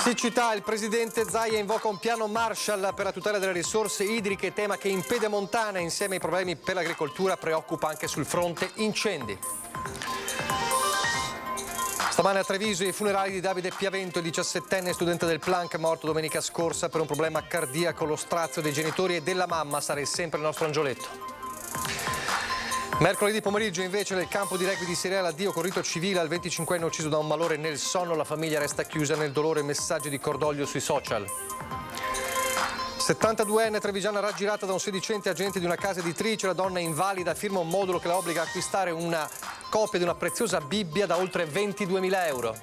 Siccità, il presidente Zaia invoca un piano Marshall per la tutela delle risorse idriche, tema che in Pedemontana, insieme ai problemi per l'agricoltura, preoccupa anche sul fronte incendi. Stamane a Treviso i funerali di Davide Piavento, il 17enne studente del Planck, morto domenica scorsa per un problema cardiaco. Lo strazio dei genitori e della mamma sarà sempre il nostro angioletto. Mercoledì pomeriggio invece nel campo di rugby di Serie A l'addio con rito civile al 25enne ucciso da un malore nel sonno. La famiglia resta chiusa nel dolore, messaggi di cordoglio sui social. 72enne trevigiana raggirata da un sedicente agente di una casa editrice. La donna è invalida, firma un modulo che la obbliga a acquistare una copia di una preziosa Bibbia da oltre 22.000 euro.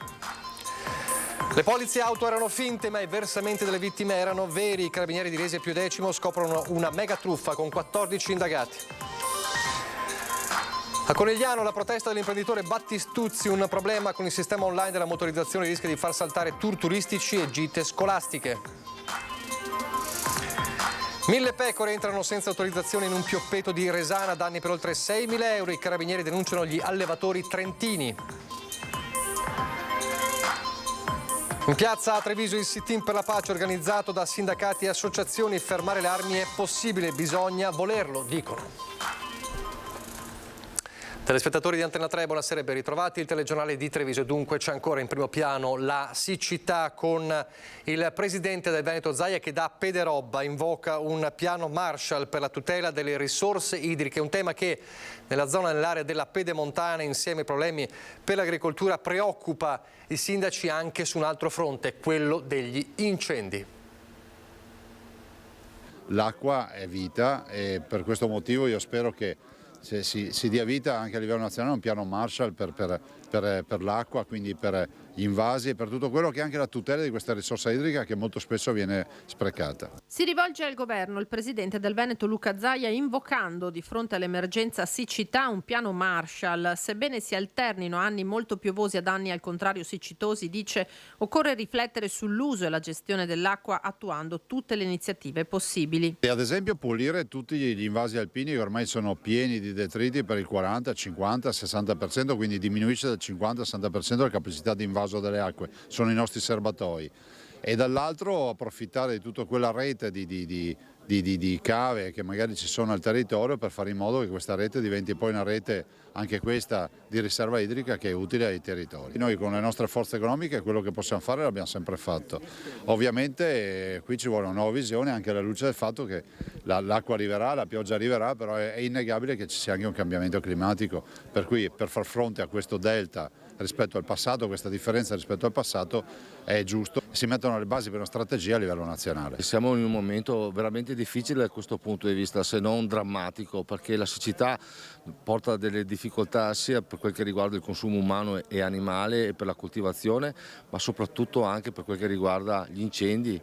Le polizze auto erano finte, ma i versamenti delle vittime erano veri. I carabinieri di Resi e Piudecimo scoprono una mega truffa con 14 indagati. A Conegliano la protesta dell'imprenditore Battistuzzi, un problema con il sistema online della motorizzazione rischia di far saltare tour turistici e gite scolastiche. 1000 pecore entrano senza autorizzazione in un pioppeto di Resana, danni per oltre 6.000 euro. I carabinieri denunciano gli allevatori trentini. In piazza a Treviso il sit-in per la pace organizzato da sindacati e associazioni. Fermare le armi è possibile, bisogna volerlo, dicono. Telespettatori di Antena 3, buonasera e ben ritrovati. Il telegiornale di Treviso. Dunque c'è ancora in primo piano la siccità con il presidente del Veneto Zaia che da Pederobba invoca un piano Marshall per la tutela delle risorse idriche, un tema che nella zona, nell'area della Pedemontana, insieme ai problemi per l'agricoltura, preoccupa i sindaci anche su un altro fronte, quello degli incendi. L'acqua è vita e per questo motivo io spero che si dia vita anche a livello nazionale a un piano Marshall per l'acqua, quindi per gli invasi e per tutto quello che è anche la tutela di questa risorsa idrica che molto spesso viene sprecata. Si rivolge al governo il presidente del Veneto Luca Zaia invocando di fronte all'emergenza siccità un piano Marshall. Sebbene si alternino anni molto piovosi ad anni al contrario siccitosi, dice occorre riflettere sull'uso e la gestione dell'acqua attuando tutte le iniziative possibili. E ad esempio pulire tutti gli invasi alpini che ormai sono pieni di detriti per il 40, 50, 60%, quindi diminuisce del 50-60% la capacità di invaso delle acque, sono i nostri serbatoi. E dall'altro approfittare di tutta quella rete di cave che magari ci sono al territorio per fare in modo che questa rete diventi poi una rete anche questa di riserva idrica che è utile ai territori. Noi con le nostre forze economiche quello che possiamo fare l'abbiamo sempre fatto. Ovviamente qui ci vuole una nuova visione anche alla luce del fatto che l'acqua arriverà, la pioggia arriverà, però è innegabile che ci sia anche un cambiamento climatico, per cui per far fronte a questo delta rispetto al passato, questa differenza rispetto al passato è giusto. Si mettono le basi per una strategia a livello nazionale. Siamo in un momento veramente difficile da questo punto di vista, se non drammatico, perché la siccità porta delle difficoltà sia per quel che riguarda il consumo umano e animale e per la coltivazione, ma soprattutto anche per quel che riguarda gli incendi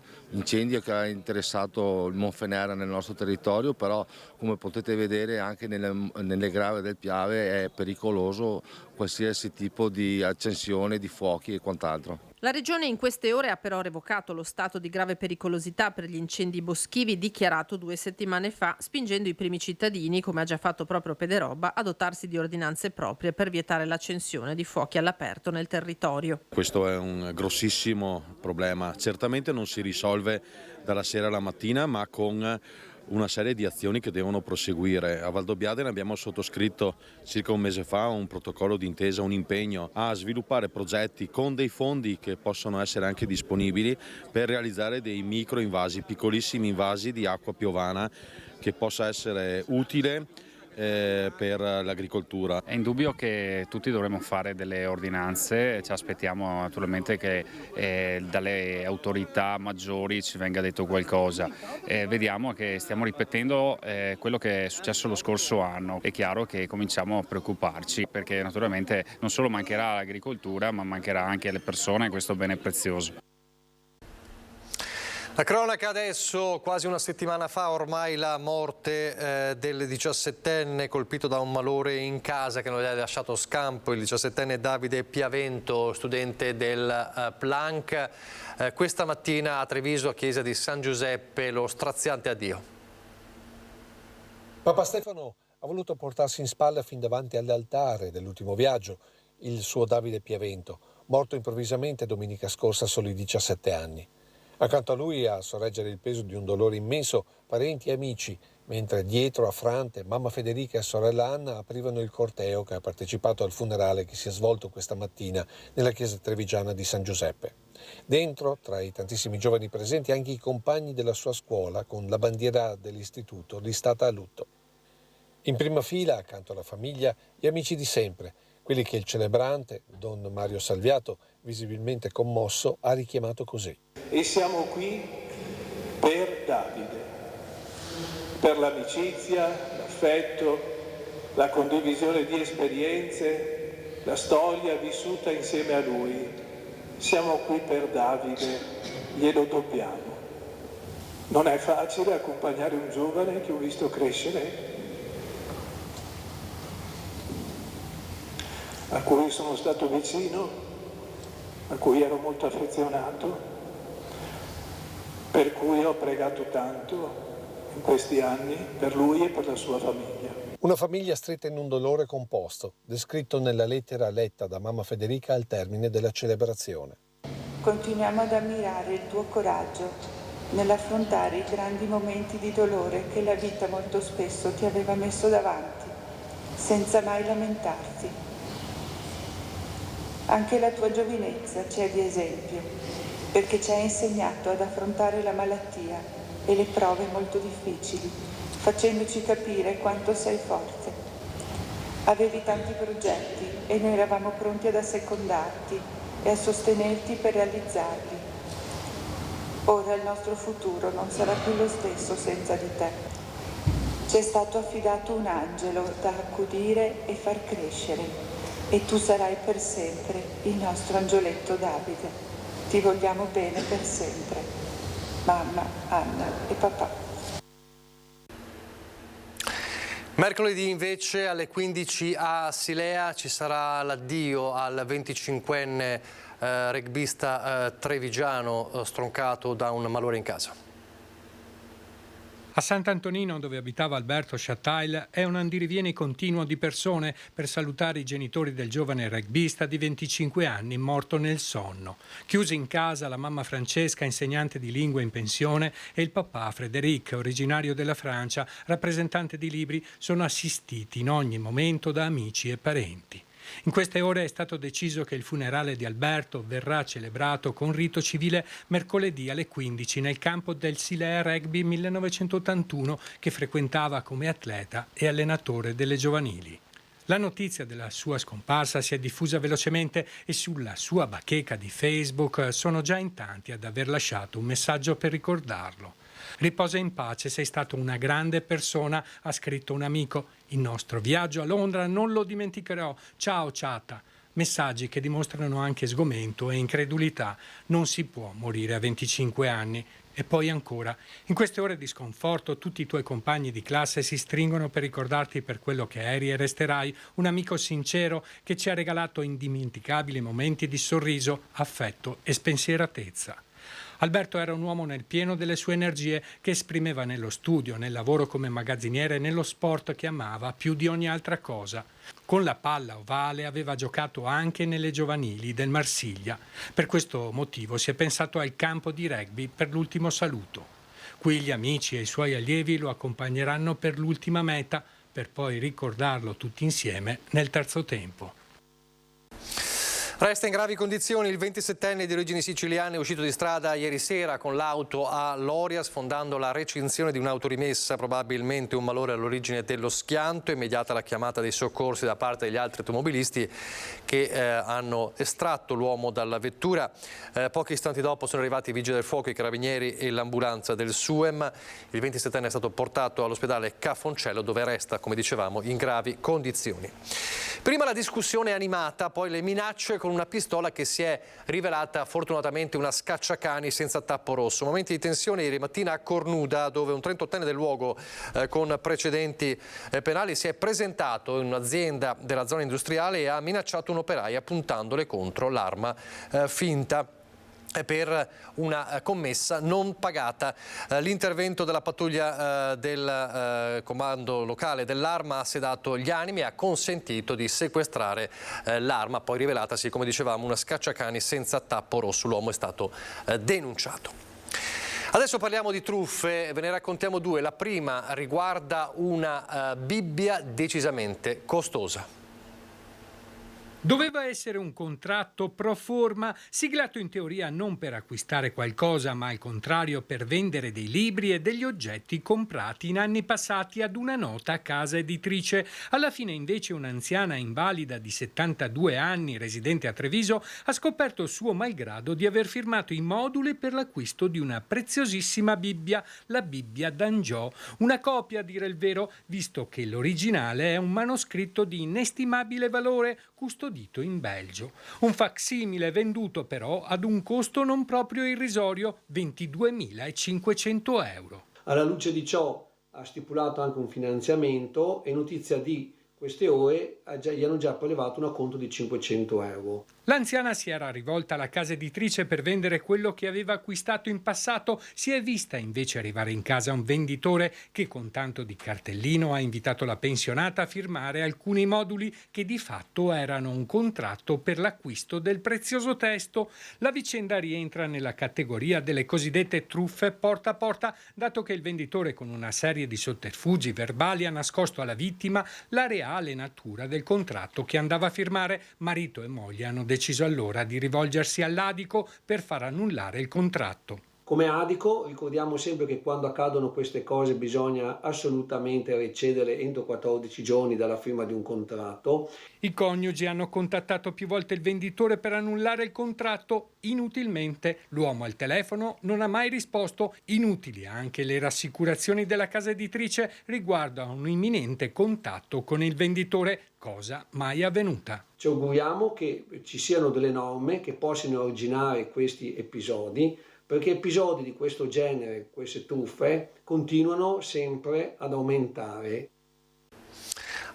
che ha interessato il Monfenera nel nostro territorio, però come potete vedere anche nelle grave del Piave è pericoloso qualsiasi tipo di accensione di fuochi e quant'altro. La regione in queste ore ha però revocato lo stato di grave pericolosità per gli incendi boschivi dichiarato 2 settimane fa, spingendo i primi cittadini, come ha già fatto proprio Pederobba, a dotarsi di ordinanze proprie per vietare l'accensione di fuochi all'aperto nel territorio. Questo è un grossissimo problema, certamente non si risolve dalla sera alla mattina, ma con una serie di azioni che devono proseguire. A Valdobbiadene abbiamo sottoscritto circa un mese fa un protocollo d'intesa, un impegno a sviluppare progetti con dei fondi che possono essere anche disponibili per realizzare dei micro invasi, piccolissimi invasi di acqua piovana che possa essere utile per l'agricoltura. È indubbio che tutti dovremo fare delle ordinanze, ci aspettiamo naturalmente che dalle autorità maggiori ci venga detto qualcosa. Vediamo che stiamo ripetendo quello che è successo lo scorso anno. È chiaro che cominciamo a preoccuparci perché naturalmente non solo mancherà l'agricoltura ma mancherà anche le persone, questo bene prezioso. La cronaca adesso, quasi una settimana fa ormai la morte del 17enne colpito da un malore in casa che non gli ha lasciato scampo, il 17enne Davide Piavento, studente del Planck. Questa mattina a Treviso, a chiesa di San Giuseppe, lo straziante addio. Papa Stefano ha voluto portarsi in spalla fin davanti all'altare dell'ultimo viaggio il suo Davide Piavento, morto improvvisamente domenica scorsa a soli 17 anni. Accanto a lui, a sorreggere il peso di un dolore immenso, parenti e amici, mentre dietro, affrante, mamma Federica e sorella Anna aprivano il corteo che ha partecipato al funerale che si è svolto questa mattina nella chiesa trevigiana di San Giuseppe. Dentro, tra i tantissimi giovani presenti, anche i compagni della sua scuola con la bandiera dell'istituto listata a lutto. In prima fila, accanto alla famiglia, gli amici di sempre, quelli che il celebrante, don Mario Salviato, visibilmente commosso, ha richiamato così. E siamo qui per Davide, per l'amicizia, l'affetto, la condivisione di esperienze, la storia vissuta insieme a lui. Siamo qui per Davide, glielo dobbiamo. Non è facile accompagnare un giovane che ho visto crescere, a cui sono stato vicino, a cui ero molto affezionato, per cui ho pregato tanto in questi anni per lui e per la sua famiglia. Una famiglia stretta in un dolore composto, descritto nella lettera letta da mamma Federica al termine della celebrazione. Continuiamo ad ammirare il tuo coraggio nell'affrontare i grandi momenti di dolore che la vita molto spesso ti aveva messo davanti, senza mai lamentarti. Anche la tua giovinezza ci è di esempio, perché ci ha insegnato ad affrontare la malattia e le prove molto difficili, facendoci capire quanto sei forte. Avevi tanti progetti e noi eravamo pronti ad assecondarti e a sostenerti per realizzarli. Ora il nostro futuro non sarà più lo stesso senza di te. Ci è stato affidato un angelo da accudire e far crescere. E tu sarai per sempre il nostro angioletto Davide. Ti vogliamo bene per sempre. Mamma, Anna e papà. Mercoledì invece alle 15 a Silea ci sarà l'addio al 25enne rugbista trevigiano stroncato da un malore in casa. A Sant'Antonino, dove abitava Alberto Chattail, è un andirivieni continuo di persone per salutare i genitori del giovane rugbista di 25 anni morto nel sonno. Chiusi in casa la mamma Francesca, insegnante di lingua in pensione, e il papà Frédéric, originario della Francia, rappresentante di libri, sono assistiti in ogni momento da amici e parenti. In queste ore è stato deciso che il funerale di Alberto verrà celebrato con rito civile mercoledì alle 15 nel campo del Silea Rugby 1981 che frequentava come atleta e allenatore delle giovanili. La notizia della sua scomparsa si è diffusa velocemente e sulla sua bacheca di Facebook sono già in tanti ad aver lasciato un messaggio per ricordarlo. Riposa in pace, sei stato una grande persona, ha scritto un amico. Il nostro viaggio a Londra non lo dimenticherò. Ciao Chatta. Messaggi che dimostrano anche sgomento e incredulità. Non si può morire a 25 anni. E poi ancora, in queste ore di sconforto tutti i tuoi compagni di classe si stringono per ricordarti per quello che eri e resterai, un amico sincero che ci ha regalato indimenticabili momenti di sorriso, affetto e spensieratezza. Alberto era un uomo nel pieno delle sue energie che esprimeva nello studio, nel lavoro come magazziniere e nello sport che amava più di ogni altra cosa. Con la palla ovale aveva giocato anche nelle giovanili del Marsiglia. Per questo motivo si è pensato al campo di rugby per l'ultimo saluto. Qui gli amici e i suoi allievi lo accompagneranno per l'ultima meta, per poi ricordarlo tutti insieme nel terzo tempo. Resta in gravi condizioni il 27enne di origini siciliane uscito di strada ieri sera con l'auto a Loria sfondando la recinzione di un'auto rimessa, probabilmente un malore all'origine dello schianto. Immediata la chiamata dei soccorsi da parte degli altri automobilisti che hanno estratto l'uomo dalla vettura. Pochi istanti dopo sono arrivati i vigili del fuoco, i carabinieri e l'ambulanza del SUEM. Il 27enne è stato portato all'ospedale Cafoncello dove resta, come dicevamo, in gravi condizioni. Prima la discussione animata, poi le minacce con una pistola che si è rivelata fortunatamente una scacciacani senza tappo rosso. Momenti di tensione ieri mattina a Cornuda, dove un 38enne del luogo con precedenti penali si è presentato in un'azienda della zona industriale e ha minacciato un'operaia puntandole contro l'arma finta. per una commessa non pagata. L'intervento della pattuglia del comando locale dell'Arma ha sedato gli animi e ha consentito di sequestrare l'arma, poi rivelatasi, come dicevamo, una scacciacani senza tappo rosso. L'uomo è stato denunciato. Adesso parliamo di truffe, ve ne raccontiamo due. La prima riguarda una Bibbia decisamente costosa. Doveva essere un contratto pro forma, siglato in teoria non per acquistare qualcosa, ma al contrario per vendere dei libri e degli oggetti comprati in anni passati ad una nota casa editrice. Alla fine invece un'anziana invalida di 72 anni, residente a Treviso, ha scoperto suo malgrado di aver firmato i moduli per l'acquisto di una preziosissima Bibbia, la Bibbia d'Angiò, una copia a dire il vero, visto che l'originale è un manoscritto di inestimabile valore, custodito in Belgio. Un facsimile venduto però ad un costo non proprio irrisorio, 22.500 euro. Alla luce di ciò ha stipulato anche un finanziamento e notizia di queste ore gli hanno già prelevato un acconto di 500 euro. L'anziana si era rivolta alla casa editrice per vendere quello che aveva acquistato in passato, si è vista invece arrivare in casa un venditore che con tanto di cartellino ha invitato la pensionata a firmare alcuni moduli che di fatto erano un contratto per l'acquisto del prezioso testo. La vicenda rientra nella categoria delle cosiddette truffe porta a porta, dato che il venditore con una serie di sotterfugi verbali ha nascosto alla vittima la reale natura del contratto che andava a firmare. Marito e moglie hanno deciso allora di rivolgersi all'Adico per far annullare il contratto. Come Adico ricordiamo sempre che quando accadono queste cose bisogna assolutamente recedere entro 14 giorni dalla firma di un contratto. I coniugi hanno contattato più volte il venditore per annullare il contratto, inutilmente. L'uomo al telefono non ha mai risposto, inutili anche le rassicurazioni della casa editrice riguardo a un imminente contatto con il venditore, cosa mai avvenuta. Ci auguriamo che ci siano delle norme che possano originare questi episodi, perché episodi di questo genere, queste truffe, continuano sempre ad aumentare.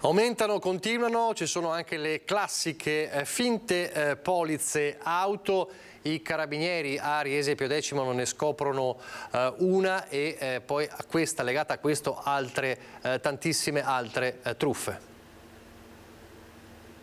Aumentano, continuano, ci sono anche le classiche finte polizze auto. I carabinieri a Riese Pio X non ne scoprono una e poi a questa, legata a questo, tantissime altre truffe.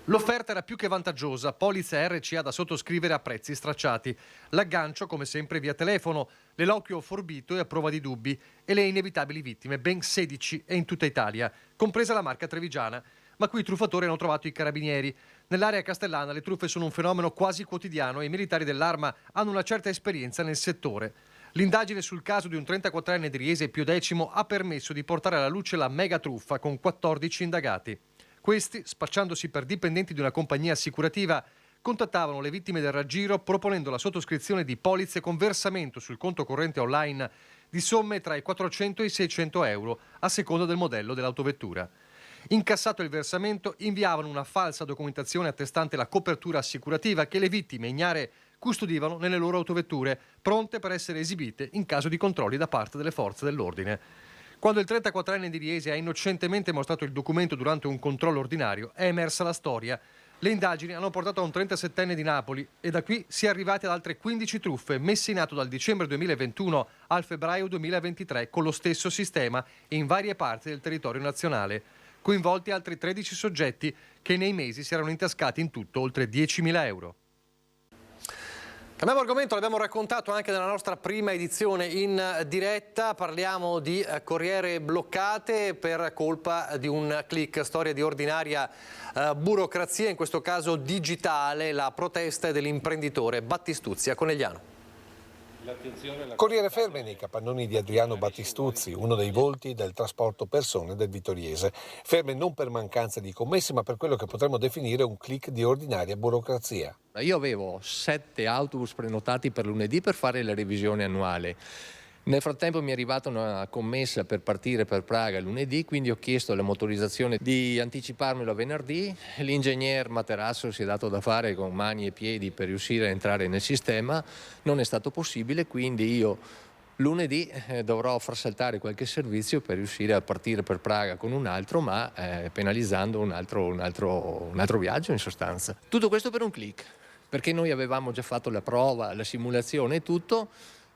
L'offerta era più che vantaggiosa, polizze RCA da sottoscrivere a prezzi stracciati. L'aggancio, come sempre, via telefono, l'eloquio forbito e a prova di dubbi e le inevitabili vittime, ben 16 e in tutta Italia, compresa la marca trevigiana. Ma qui i truffatori hanno trovato i carabinieri. Nell'area castellana le truffe sono un fenomeno quasi quotidiano e i militari dell'Arma hanno una certa esperienza nel settore. L'indagine sul caso di un 34enne di Riese Pio X ha permesso di portare alla luce la mega truffa con 14 indagati. Questi, spacciandosi per dipendenti di una compagnia assicurativa, contattavano le vittime del raggiro proponendo la sottoscrizione di polizze con versamento sul conto corrente online di somme tra i 400 e i 600 euro, a seconda del modello dell'autovettura. Incassato il versamento, inviavano una falsa documentazione attestante la copertura assicurativa che le vittime ignare custodivano nelle loro autovetture, pronte per essere esibite in caso di controlli da parte delle forze dell'ordine. Quando il 34enne di Riese ha innocentemente mostrato il documento durante un controllo ordinario, è emersa la storia. Le indagini hanno portato a un 37enne di Napoli e da qui si è arrivati ad altre 15 truffe messe in atto dal dicembre 2021 al febbraio 2023 con lo stesso sistema in varie parti del territorio nazionale. Coinvolti altri 13 soggetti che nei mesi si erano intascati in tutto oltre 10.000 euro. Cambiamo argomento, l'abbiamo raccontato anche nella nostra prima edizione in diretta, parliamo di corriere bloccate per colpa di un click, storia di ordinaria burocrazia, in questo caso digitale, la protesta dell'imprenditore Battistuzzi a Conegliano. Corriere ferme nei capannoni di Adriano Battistuzzi, uno dei volti del trasporto persone del Vittoriese. Ferme non per mancanza di commessi, ma per quello che potremmo definire un click di ordinaria burocrazia. Io avevo 7 autobus prenotati per lunedì per fare la revisione annuale. Nel frattempo mi è arrivata una commessa per partire per Praga lunedì, quindi ho chiesto la motorizzazione di anticiparmelo a venerdì. L'ingegner Materasso si è dato da fare con mani e piedi per riuscire a entrare nel sistema. Non è stato possibile, quindi io lunedì dovrò far saltare qualche servizio per riuscire a partire per Praga con un altro, ma penalizzando un altro viaggio in sostanza. Tutto questo per un click. perché noi avevamo già fatto la prova, la simulazione e tutto,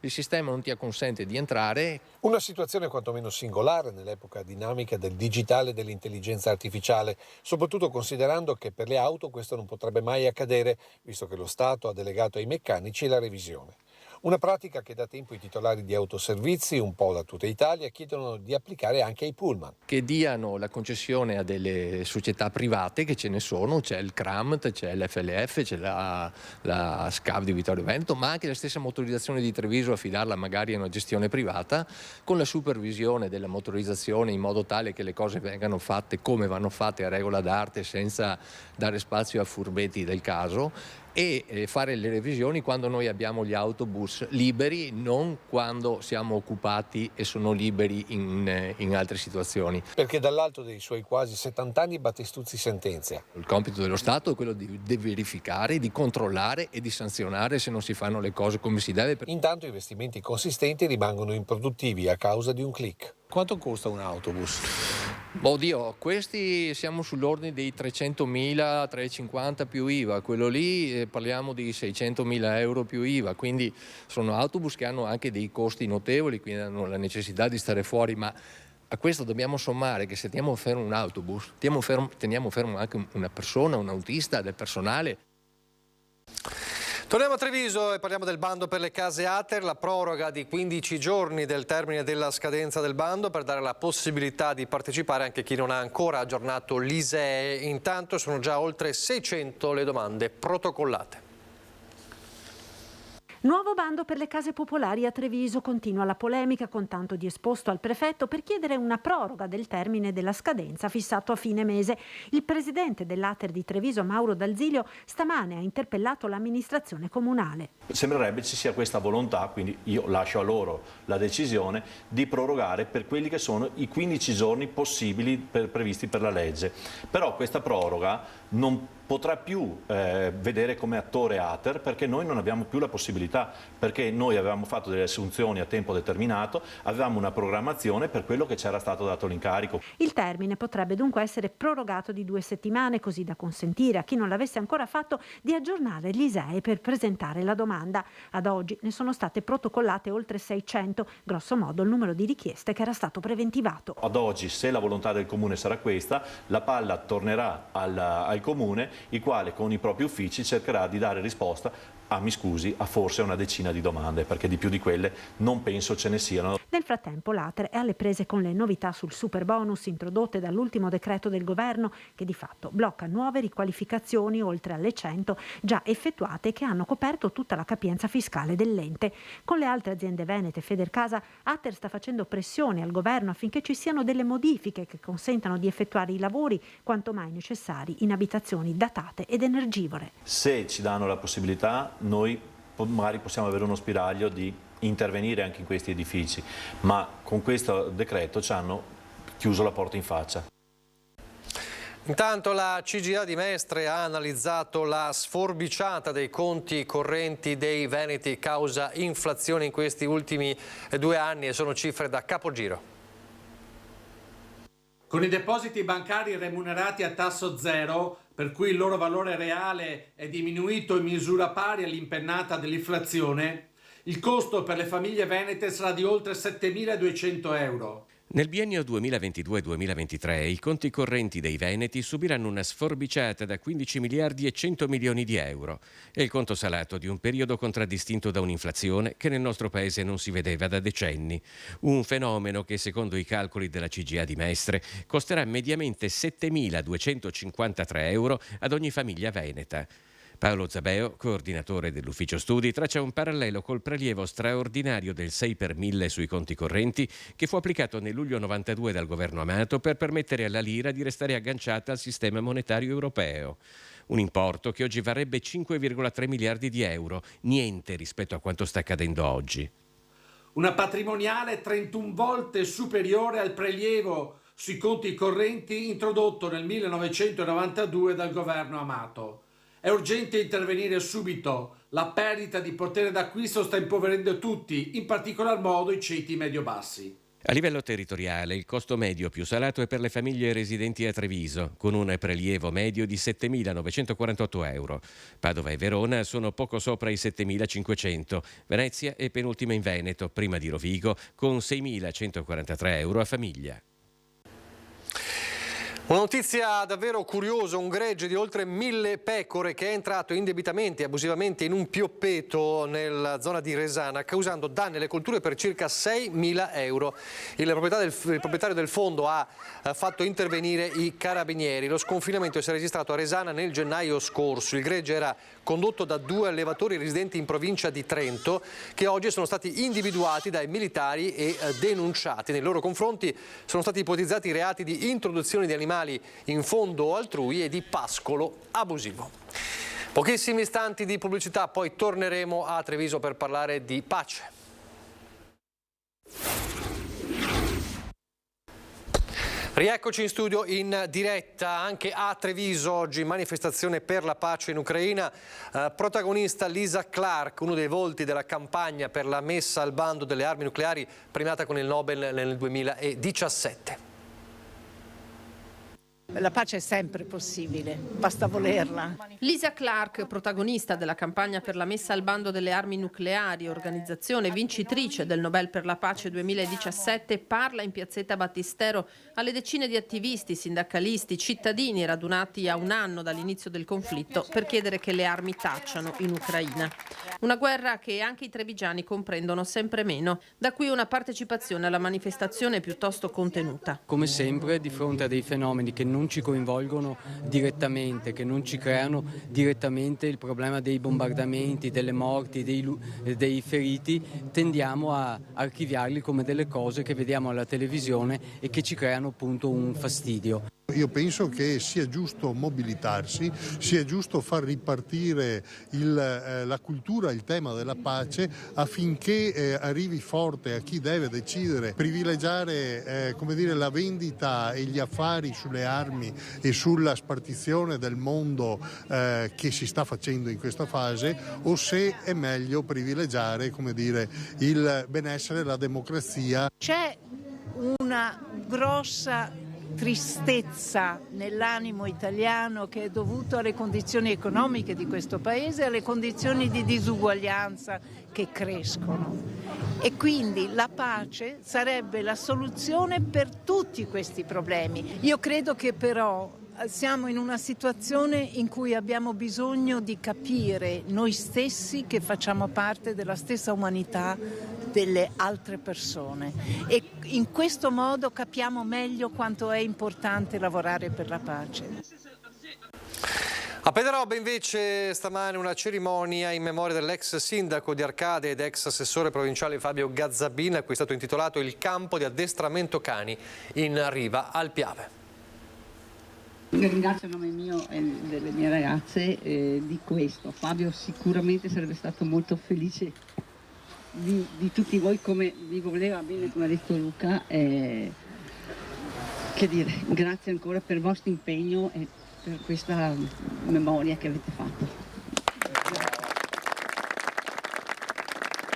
il sistema non ti consente di entrare. Una situazione quantomeno singolare nell'epoca dinamica del digitale e dell'intelligenza artificiale, soprattutto considerando che per le auto questo non potrebbe mai accadere, visto che lo Stato ha delegato ai meccanici la revisione. Una pratica che da tempo i titolari di autoservizi, un po' da tutta Italia, chiedono di applicare anche ai pullman. Che diano la concessione a delle società private, che ce ne sono, c'è il CRAMT, c'è l'FLF, c'è la SCAV di Vittorio Veneto, ma anche la stessa motorizzazione di Treviso, affidarla magari a una gestione privata, con la supervisione della motorizzazione in modo tale che le cose vengano fatte come vanno fatte a regola d'arte, senza dare spazio a furbetti del caso, e fare le revisioni quando noi abbiamo gli autobus liberi, non quando siamo occupati e sono liberi in altre situazioni. Perché dall'alto dei suoi quasi 70 anni Battistuzzi sentenzia. Il compito dello Stato è quello di verificare, di controllare e di sanzionare se non si fanno le cose come si deve. Intanto investimenti consistenti rimangono improduttivi a causa di un click. Quanto costa un autobus? Oddio, questi siamo sull'ordine dei 300.000, 350 più IVA, quello lì parliamo di 600.000 euro più IVA, quindi sono autobus che hanno anche dei costi notevoli, quindi hanno la necessità di stare fuori, ma a questo dobbiamo sommare che se teniamo fermo un autobus, teniamo fermo anche una persona, un autista, del personale. Torniamo a Treviso e parliamo del bando per le case ATER, la proroga di 15 giorni del termine della scadenza del bando per dare la possibilità di partecipare anche a chi non ha ancora aggiornato l'ISEE. Intanto sono già oltre 600 le domande protocollate. Nuovo bando per le case popolari a Treviso, continua la polemica con tanto di esposto al prefetto per chiedere una proroga del termine della scadenza fissato a fine mese. Il presidente dell'ATER di Treviso, Mauro D'Alzilio, stamane ha interpellato l'amministrazione comunale. Sembrerebbe ci sia questa volontà, quindi io lascio a loro la decisione di prorogare per quelli che sono i 15 giorni possibili previsti per la legge. Però questa proroga non potrà più vedere come attore ATER, perché noi non abbiamo più la possibilità, perché noi avevamo fatto delle assunzioni a tempo determinato, avevamo una programmazione per quello che c'era stato dato l'incarico. Il termine potrebbe dunque essere prorogato di 2 settimane, così da consentire a chi non l'avesse ancora fatto di aggiornare l'ISEE per presentare la domanda. Ad oggi ne sono state protocollate oltre 600, grosso modo il numero di richieste che era stato preventivato. Ad oggi, se la volontà del Comune sarà questa, la palla tornerà al Comune, il quale con i propri uffici cercherà di dare risposta a forse una decina di domande, perché di più di quelle non penso ce ne siano. Nel frattempo l'ATER è alle prese con le novità sul superbonus introdotte dall'ultimo decreto del governo, che di fatto blocca nuove riqualificazioni oltre alle 100 già effettuate, che hanno coperto tutta la capienza fiscale dell'ente. Con le altre aziende venete Federcasa, ATER sta facendo pressione al governo affinché ci siano delle modifiche che consentano di effettuare i lavori quanto mai necessari in abitazioni datate ed energivore. Se ci danno la possibilità, noi magari possiamo avere uno spiraglio di intervenire anche in questi edifici, ma con questo decreto ci hanno chiuso la porta in faccia. Intanto la CGIA di Mestre ha analizzato la sforbiciata dei conti correnti dei veneti causa inflazione in questi ultimi 2 anni e sono cifre da capogiro. Con i depositi bancari remunerati a tasso zero, per cui il loro valore reale è diminuito in misura pari all'impennata dell'inflazione, il costo per le famiglie venete sarà di oltre 7.200 euro. Nel biennio 2022-2023 i conti correnti dei veneti subiranno una sforbiciata da 15 miliardi e 100 milioni di euro. È il conto salato di un periodo contraddistinto da un'inflazione che nel nostro paese non si vedeva da decenni. Un fenomeno che, secondo i calcoli della CGIA di Mestre, costerà mediamente 7.253 euro ad ogni famiglia veneta. Paolo Zabeo, coordinatore dell'ufficio studi, traccia un parallelo col prelievo straordinario del 6 per 1000 sui conti correnti che fu applicato nel luglio 92 dal governo Amato per permettere alla lira di restare agganciata al sistema monetario europeo. Un importo che oggi varrebbe 5,3 miliardi di euro, niente rispetto a quanto sta accadendo oggi. Una patrimoniale 31 volte superiore al prelievo sui conti correnti introdotto nel 1992 dal governo Amato. È urgente intervenire subito. La perdita di potere d'acquisto sta impoverendo tutti, in particolar modo i ceti medio-bassi. A livello territoriale, il costo medio più salato è per le famiglie residenti a Treviso, con un prelievo medio di 7.948 euro. Padova e Verona sono poco sopra i 7.500. Venezia è penultima in Veneto, prima di Rovigo, con 6.143 euro a famiglia. Una notizia davvero curiosa, un gregge di oltre 1.000 pecore che è entrato indebitamente e abusivamente in un pioppeto nella zona di Resana, causando danni alle colture per circa 6.000 euro. Il proprietario del fondo ha fatto intervenire i carabinieri. Lo sconfinamento si è registrato a Resana nel gennaio scorso. Il gregge era condotto da 2 allevatori residenti in provincia di Trento, che oggi sono stati individuati dai militari e denunciati. Nei loro confronti sono stati ipotizzati reati di introduzione di animali in fondo altrui e di pascolo abusivo. Pochissimi istanti di pubblicità, poi torneremo a Treviso per parlare di pace. Rieccoci in studio in diretta anche a Treviso, oggi manifestazione per la pace in Ucraina, protagonista Lisa Clark, uno dei volti della campagna per la messa al bando delle armi nucleari premiata con il Nobel nel 2017. La pace è sempre possibile, basta volerla. Lisa Clark, protagonista della campagna per la messa al bando delle armi nucleari, organizzazione vincitrice del Nobel per la pace 2017, parla in piazzetta Battistero alle decine di attivisti, sindacalisti, cittadini radunati a un anno dall'inizio del conflitto per chiedere che le armi tacciano in Ucraina. Una guerra che anche i trevigiani comprendono sempre meno, da qui una partecipazione alla manifestazione piuttosto contenuta. Come sempre, di fronte a dei fenomeni che non ci coinvolgono direttamente, che non ci creano direttamente il problema dei bombardamenti, delle morti, dei feriti, tendiamo a archiviarli come delle cose che vediamo alla televisione e che ci creano appunto un fastidio. Io penso che sia giusto mobilitarsi, sia giusto far ripartire la cultura, il tema della pace affinché arrivi forte a chi deve decidere, privilegiare la vendita e gli affari sulle armi e sulla spartizione del mondo che si sta facendo in questa fase, o se è meglio privilegiare il benessere e la democrazia. C'è una grossa tristezza nell'animo italiano che è dovuto alle condizioni economiche di questo paese e alle condizioni di disuguaglianza che crescono. E quindi la pace sarebbe la soluzione per tutti questi problemi. Io credo che però siamo in una situazione in cui abbiamo bisogno di capire noi stessi che facciamo parte della stessa umanità delle altre persone e in questo modo capiamo meglio quanto è importante lavorare per la pace. A Pederobba invece stamane una cerimonia in memoria dell'ex sindaco di Arcade ed ex assessore provinciale Fabio Gazzabin, a cui è stato intitolato il campo di addestramento cani in riva al Piave. Ringrazio a nome mio e delle mie ragazze di questo. Fabio sicuramente sarebbe stato molto felice di tutti voi, come vi voleva bene, come ha detto Luca. Che dire, grazie ancora per il vostro impegno e per questa memoria che avete fatto.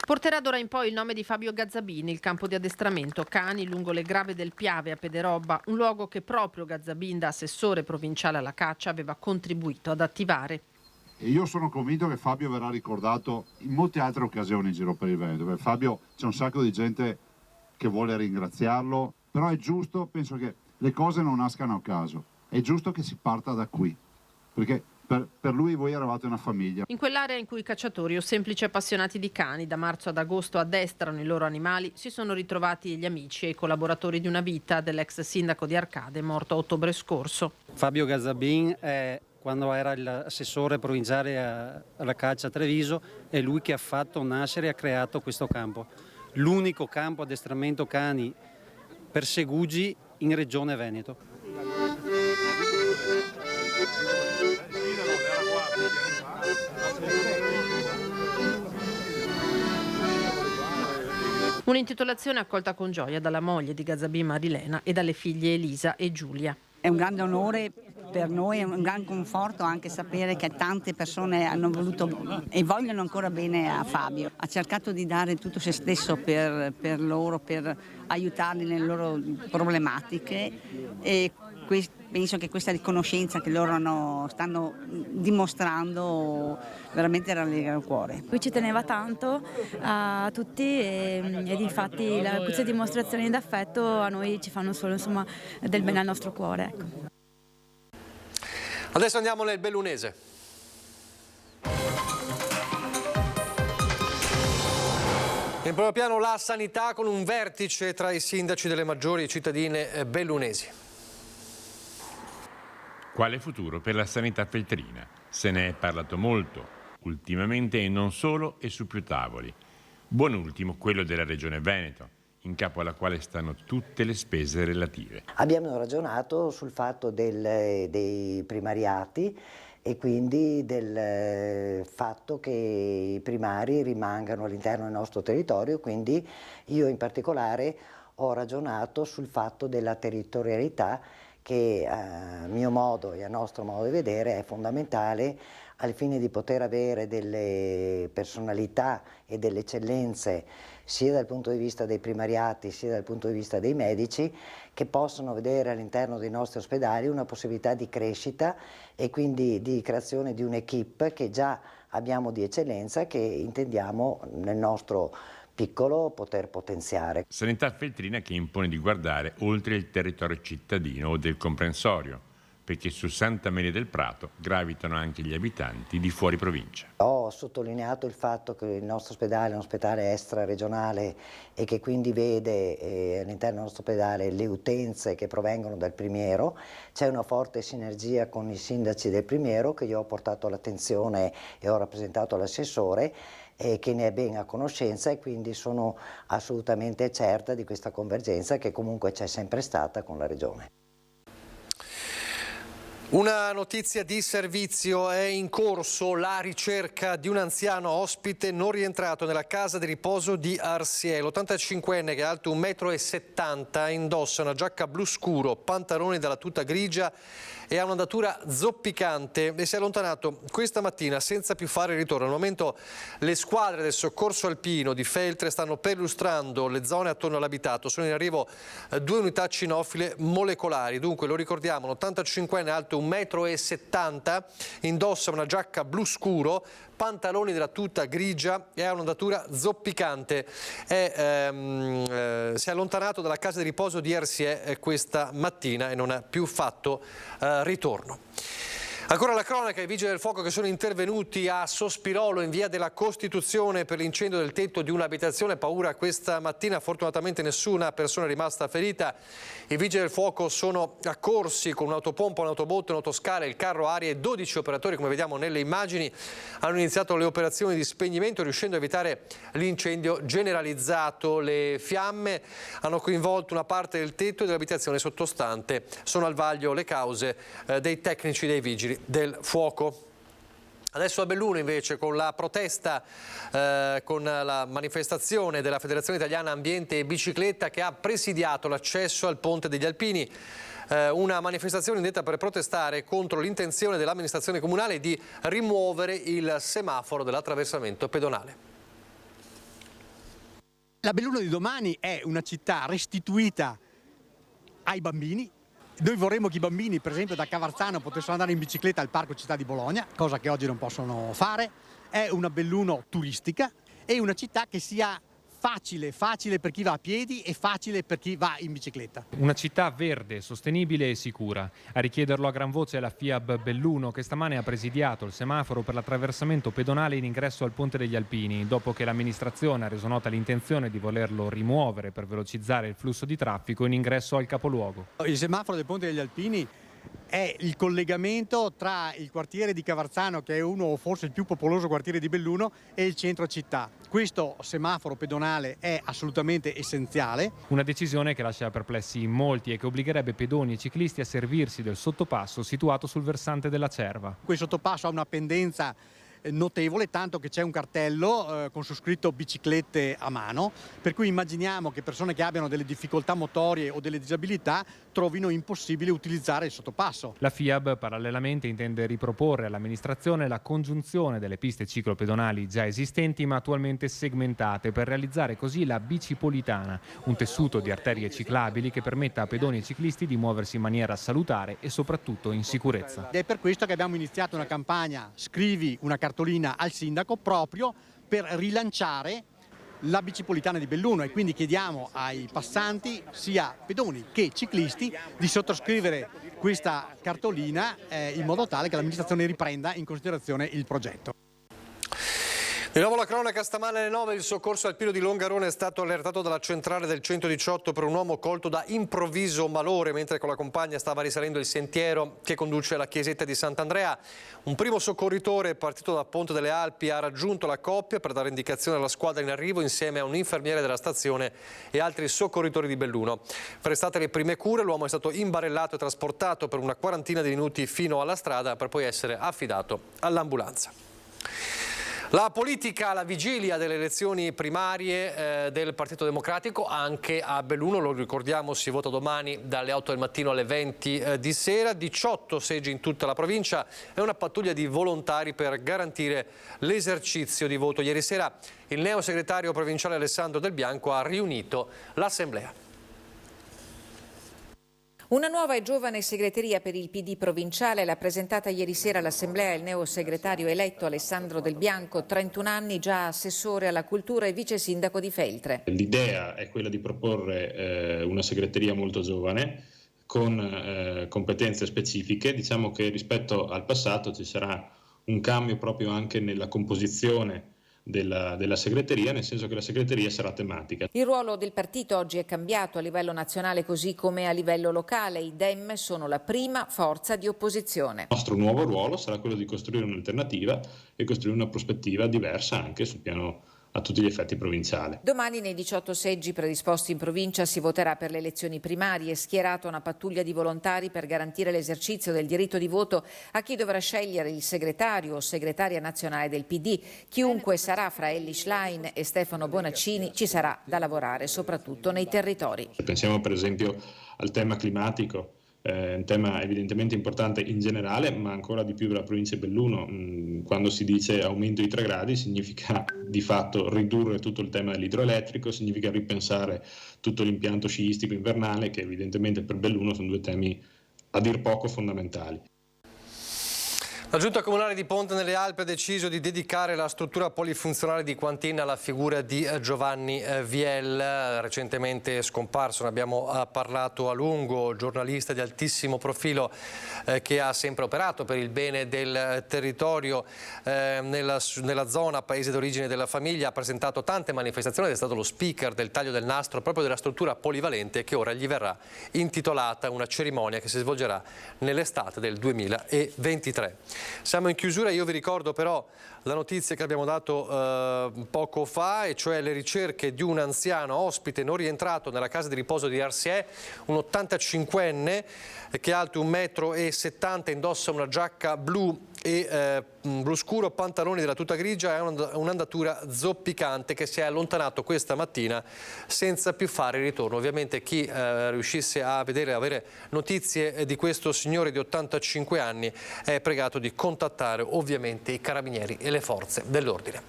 Porterà d'ora in poi il nome di Fabio Gazzabini, il campo di addestramento cani lungo le grave del Piave a Pederobba, un luogo che proprio Gazzabin, da assessore provinciale alla caccia, aveva contribuito ad attivare. E io sono convinto che Fabio verrà ricordato in molte altre occasioni in giro per il Veneto. Per Fabio c'è un sacco di gente che vuole ringraziarlo, però è giusto, penso che le cose non nascano a caso, è giusto che si parta da qui, perché per lui voi eravate una famiglia. In quell'area in cui i cacciatori o semplici appassionati di cani da marzo ad agosto addestrano i loro animali, si sono ritrovati gli amici e i collaboratori di una vita dell'ex sindaco di Arcade, morto a ottobre scorso. Fabio Gazzabin, quando era l'assessore provinciale alla caccia a Treviso, è lui che ha fatto nascere e ha creato questo campo. L'unico campo addestramento cani per segugi in regione Veneto. Un'intitolazione accolta con gioia dalla moglie di Gazzabin, Marilena, e dalle figlie Elisa e Giulia. È un grande onore per noi è un gran conforto anche sapere che tante persone hanno voluto e vogliono ancora bene a Fabio. Ha cercato di dare tutto se stesso per loro, per aiutarli nelle loro problematiche e penso che questa riconoscenza che loro stanno dimostrando veramente rallegra il cuore. Lui ci teneva tanto a tutti ed infatti queste dimostrazioni d'affetto a noi ci fanno solo del bene al nostro cuore. Ecco. Adesso andiamo nel bellunese. In primo piano la sanità con un vertice tra i sindaci delle maggiori cittadine bellunesi. Quale futuro per la sanità feltrina? Se ne è parlato molto, ultimamente e non solo e su più tavoli. Buon ultimo quello della Regione Veneto, in capo alla quale stanno tutte le spese relative. Abbiamo ragionato sul fatto dei primariati e quindi del fatto che i primari rimangano all'interno del nostro territorio, quindi io in particolare ho ragionato sul fatto della territorialità che a mio modo e a nostro modo di vedere è fondamentale al fine di poter avere delle personalità e delle eccellenze sia dal punto di vista dei primariati sia dal punto di vista dei medici che possono vedere all'interno dei nostri ospedali una possibilità di crescita e quindi di creazione di un'equipe che già abbiamo di eccellenza che intendiamo nel nostro piccolo poter potenziare. Sanità feltrina che impone di guardare oltre il territorio cittadino o del comprensorio, perché su Santa Maria del Prato gravitano anche gli abitanti di fuori provincia. Ho sottolineato il fatto che il nostro ospedale è un ospedale extraregionale e che quindi vede all'interno del nostro ospedale le utenze che provengono dal Primiero. C'è una forte sinergia con i sindaci del Primiero che io ho portato all'attenzione e ho rappresentato all'assessore che ne è ben a conoscenza e quindi sono assolutamente certa di questa convergenza che comunque c'è sempre stata con la Regione. Una notizia di servizio: è in corso la ricerca di un anziano ospite non rientrato nella casa di riposo di Arsiè. L'85enne, che è alto 1,70 m, indossa una giacca blu scuro, pantaloni dalla tuta grigia e ha un'andatura zoppicante e si è allontanato questa mattina senza più fare ritorno. Al momento le squadre del soccorso alpino di Feltre stanno perlustrando le zone attorno all'abitato. Sono in arrivo 2 unità cinofile molecolari. Dunque, lo ricordiamo, l'85enne alto 1,70 m, indossa una giacca blu scuro, pantaloni della tuta grigia e ha un'andatura zoppicante. Si è allontanato dalla casa di riposo di Arsiè questa mattina e non ha più fatto ritorno. Ancora la cronaca: i vigili del fuoco che sono intervenuti a Sospirolo in via della Costituzione per l'incendio del tetto di un'abitazione. Paura questa mattina, fortunatamente nessuna persona è rimasta ferita. I vigili del fuoco sono accorsi con un'autopompa, un'autobotte, un'autoscala, il carro aria e 12 operatori, come vediamo nelle immagini, hanno iniziato le operazioni di spegnimento riuscendo a evitare l'incendio generalizzato. Le fiamme hanno coinvolto una parte del tetto e dell'abitazione sottostante. Sono al vaglio le cause dei tecnici dei vigili del fuoco. Adesso a Belluno invece, con la protesta, con la manifestazione della Federazione Italiana Ambiente e Bicicletta che ha presidiato l'accesso al Ponte degli Alpini. Una manifestazione indetta per protestare contro l'intenzione dell'amministrazione comunale di rimuovere il semaforo dell'attraversamento pedonale. La Belluno di domani è una città restituita ai bambini. Noi vorremmo che i bambini, per esempio da Cavarzano, potessero andare in bicicletta al Parco Città di Bologna, cosa che oggi non possono fare. È una Belluno turistica e una città che sia facile per chi va a piedi e facile per chi va in bicicletta. Una città verde, sostenibile e sicura. A richiederlo a gran voce è la FIAB Belluno, che stamane ha presidiato il semaforo per l'attraversamento pedonale in ingresso al Ponte degli Alpini, dopo che l'amministrazione ha reso nota l'intenzione di volerlo rimuovere per velocizzare il flusso di traffico in ingresso al capoluogo. Il semaforo del Ponte degli Alpini è il collegamento tra il quartiere di Cavarzano, che è uno o forse il più popoloso quartiere di Belluno, e il centro città. Questo semaforo pedonale è assolutamente essenziale. Una decisione che lascia perplessi in molti e che obbligherebbe pedoni e ciclisti a servirsi del sottopasso situato sul versante della Cerva. Quel sottopasso ha una pendenza notevole, tanto che c'è un cartello con su scritto biciclette a mano, per cui immaginiamo che persone che abbiano delle difficoltà motorie o delle disabilità trovino impossibile utilizzare il sottopasso. La FIAB parallelamente intende riproporre all'amministrazione la congiunzione delle piste ciclopedonali già esistenti ma attualmente segmentate, per realizzare così la bicipolitana, un tessuto di arterie ciclabili che permetta a pedoni e ciclisti di muoversi in maniera salutare e soprattutto in sicurezza. Ed è per questo che abbiamo iniziato una campagna Scrivi una cartolina al sindaco, proprio per rilanciare la bicipolitana di Belluno, e quindi chiediamo ai passanti, sia pedoni che ciclisti, di sottoscrivere questa cartolina in modo tale che l'amministrazione riprenda in considerazione il progetto. Di nuovo la cronaca, stamane alle 9 il soccorso alpino di Longarone è stato allertato dalla centrale del 118 per un uomo colto da improvviso malore mentre con la compagna stava risalendo il sentiero che conduce alla chiesetta di Sant'Andrea. Un primo soccorritore partito da Ponte delle Alpi ha raggiunto la coppia per dare indicazione alla squadra in arrivo insieme a un infermiere della stazione e altri soccorritori di Belluno. Prestate le prime cure, l'uomo è stato imbarellato e trasportato per una quarantina di minuti fino alla strada per poi essere affidato all'ambulanza. La politica alla vigilia delle elezioni primarie del Partito Democratico anche a Belluno, lo ricordiamo, si vota domani dalle 8 del mattino alle 20 di sera, 18 seggi in tutta la provincia e una pattuglia di volontari per garantire l'esercizio di voto. Ieri sera il neosegretario provinciale Alessandro Del Bianco ha riunito l'Assemblea. Una nuova e giovane segreteria per il PD provinciale l'ha presentata ieri sera all'Assemblea il neosegretario eletto Alessandro Del Bianco, 31 anni, già assessore alla cultura e vice sindaco di Feltre. L'idea è quella di proporre una segreteria molto giovane con competenze specifiche. Diciamo che rispetto al passato ci sarà un cambio proprio anche nella composizione della segreteria, nel senso che la segreteria sarà tematica. Il ruolo del partito oggi è cambiato a livello nazionale così come a livello locale. I Dem sono la prima forza di opposizione. Il nostro nuovo ruolo sarà quello di costruire un'alternativa e costruire una prospettiva diversa anche sul piano a tutti gli effetti provinciale. Domani nei 18 seggi predisposti in provincia si voterà per le elezioni primarie, schierata una pattuglia di volontari per garantire l'esercizio del diritto di voto a chi dovrà scegliere il segretario o segretaria nazionale del PD. Chiunque sarà fra Elly Schlein e Stefano Bonaccini, ci sarà da lavorare soprattutto nei territori. Pensiamo per esempio al tema climatico. Un tema evidentemente importante in generale, ma ancora di più per la provincia di Belluno. Quando si dice aumento di 3 gradi significa di fatto ridurre tutto il tema dell'idroelettrico, significa ripensare tutto l'impianto sciistico invernale, che evidentemente per Belluno sono 2 temi a dir poco fondamentali. La Giunta Comunale di Ponte nelle Alpi ha deciso di dedicare la struttura polifunzionale di Quantin alla figura di Giovanni Viel, recentemente scomparso, ne abbiamo parlato a lungo, giornalista di altissimo profilo che ha sempre operato per il bene del territorio nella zona, paese d'origine della famiglia, ha presentato tante manifestazioni ed è stato lo speaker del taglio del nastro proprio della struttura polivalente che ora gli verrà intitolata, una cerimonia che si svolgerà nell'estate del 2023. Siamo in chiusura, io vi ricordo però la notizia che abbiamo dato poco fa, e cioè le ricerche di un anziano ospite non rientrato nella casa di riposo di Arsiè, un 85enne che è alto 1,70 m, indossa una giacca blu e blu scuro, pantaloni della tuta grigia e un'andatura zoppicante, che si è allontanato questa mattina senza più fare ritorno. Ovviamente chi riuscisse a avere notizie di questo signore di 85 anni è pregato di contattare ovviamente i carabinieri e le forze dell'ordine.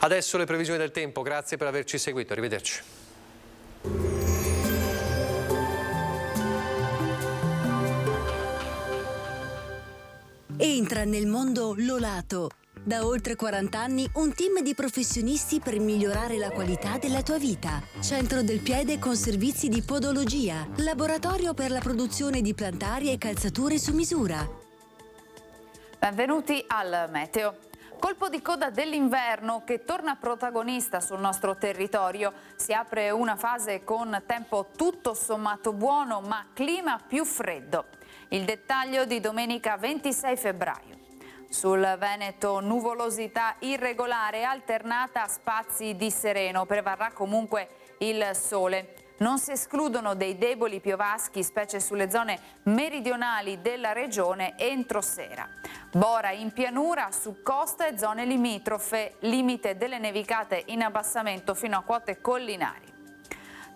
Adesso le previsioni del tempo, grazie per averci seguito, arrivederci. Entra nel mondo Lolato. Da oltre 40 anni un team di professionisti per migliorare la qualità della tua vita. Centro del piede con servizi di podologia. Laboratorio per la produzione di plantari e calzature su misura. Benvenuti al Meteo. Colpo di coda dell'inverno che torna protagonista sul nostro territorio. Si apre una fase con tempo tutto sommato buono, ma clima più freddo. Il dettaglio di domenica 26 febbraio. Sul Veneto nuvolosità irregolare alternata a spazi di sereno, prevarrà comunque il sole. Non si escludono dei deboli piovaschi, specie sulle zone meridionali della regione, entro sera. Bora in pianura, su costa e zone limitrofe, limite delle nevicate in abbassamento fino a quote collinari.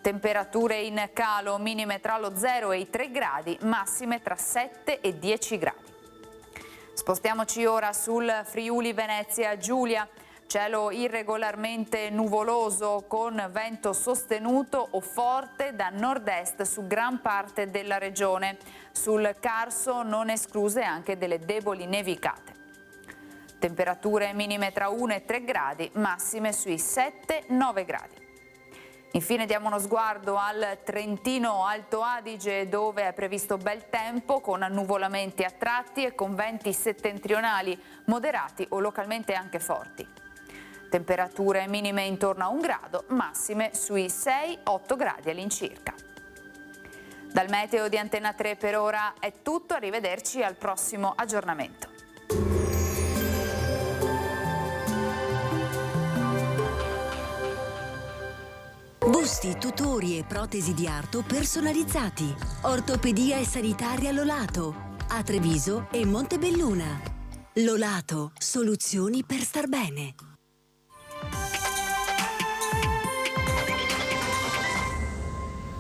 Temperature in calo, minime tra lo 0 e i 3 gradi, massime tra 7 e 10 gradi. Spostiamoci ora sul Friuli Venezia Giulia. Cielo irregolarmente nuvoloso con vento sostenuto o forte da nord-est su gran parte della regione. Sul Carso non escluse anche delle deboli nevicate. Temperature minime tra 1 e 3 gradi, massime sui 7-9 gradi. Infine diamo uno sguardo al Trentino Alto Adige, dove è previsto bel tempo con annuvolamenti a tratti e con venti settentrionali moderati o localmente anche forti. Temperature minime intorno a 1 grado, massime sui 6-8 gradi all'incirca. Dal meteo di Antena 3 per ora è tutto, arrivederci al prossimo aggiornamento. Busti, tutori e protesi di arto personalizzati. Ortopedia e sanitaria Lolato. A Treviso e Montebelluna. Lolato, soluzioni per star bene.